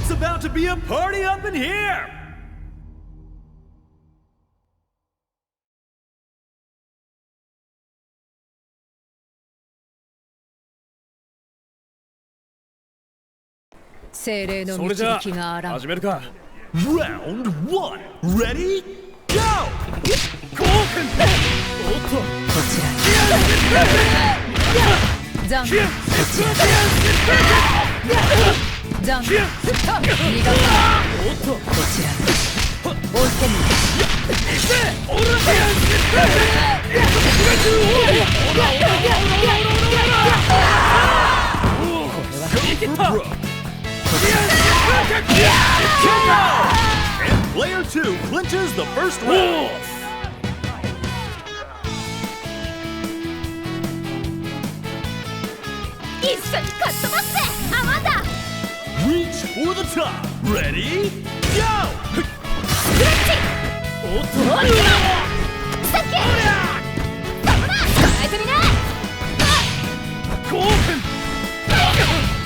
It's about to be a party up in here! 精霊の導きがあらん。始めるか。Round 1 Ready Go! こちらザンこちらザン逃がこちら追い込むAnd player 2 clinches the first round. 一緒に勝っ飛ばせアマンダ Reach for the top. Ready? Go! スクラッチおっとさっきどこだ捕まえてみな興奮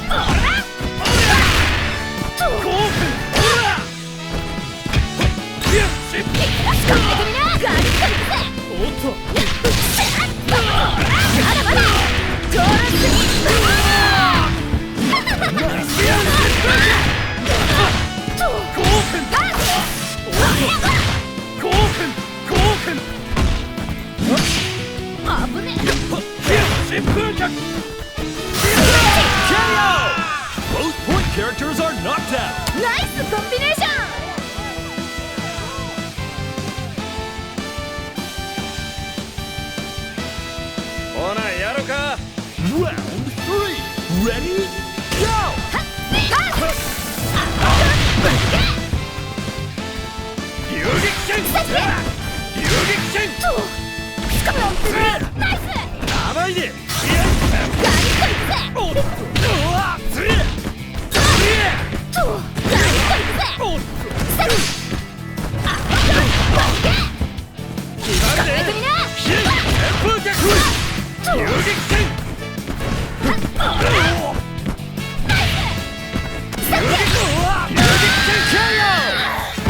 ほら興奮捕まえてみなガリッといくぜおっとまだまだ上手にBoth point characters are knocked out. ナイスコンビネーションほなやろか Round 3 Ready Go! 遊撃戦遊撃戦つかむナイス甘いでガリッといくぜおっとつれガリッといくぜおっと捕まえてみな旋風逆遊撃戦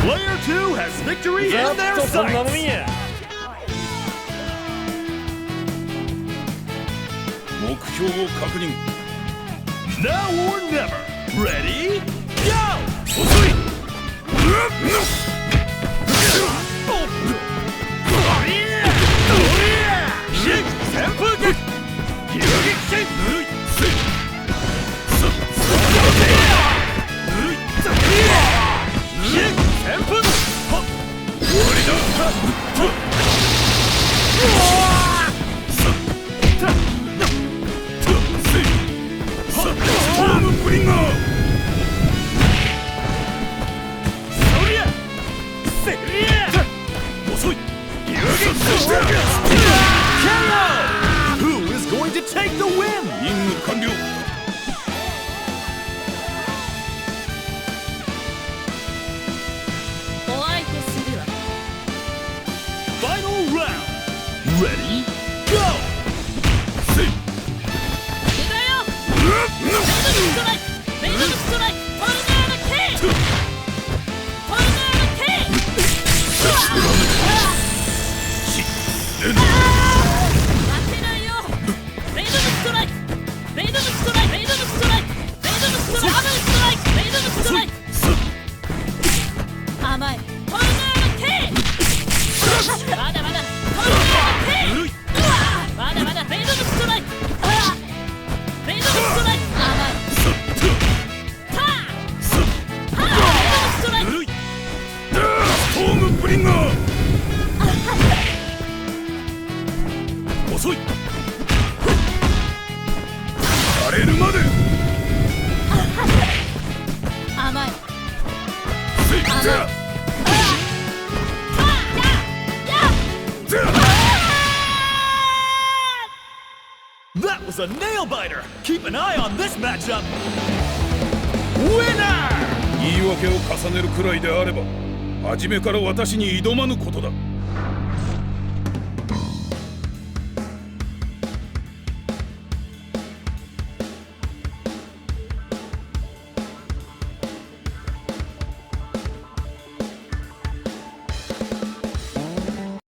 Player 2 has victory in their sights. 目標を確認 Now or never. Ready? Go! 遅い旋風逆遊撃戦ぬるいWho is going to take the win? 任務完了お相手するわ。 Final round. Ready? Go! 出たよ。メイドルストライクメイドルストライクトルネード K トルネード K 待ってないよメイドルストライクメイドルストライクメイドルストライクメイドルストライクメイドルストライク甘いトルネード K まだまだトルネード K まだまだメイドルストライクメイドルストライク甘いターメイドルストライクホームブリンガー遅い荒れるまで甘い That was a nail biter. Keep an eye on this matchup. Winner! 言い訳を重ねるくらいであれば初めから私に挑まぬことだ。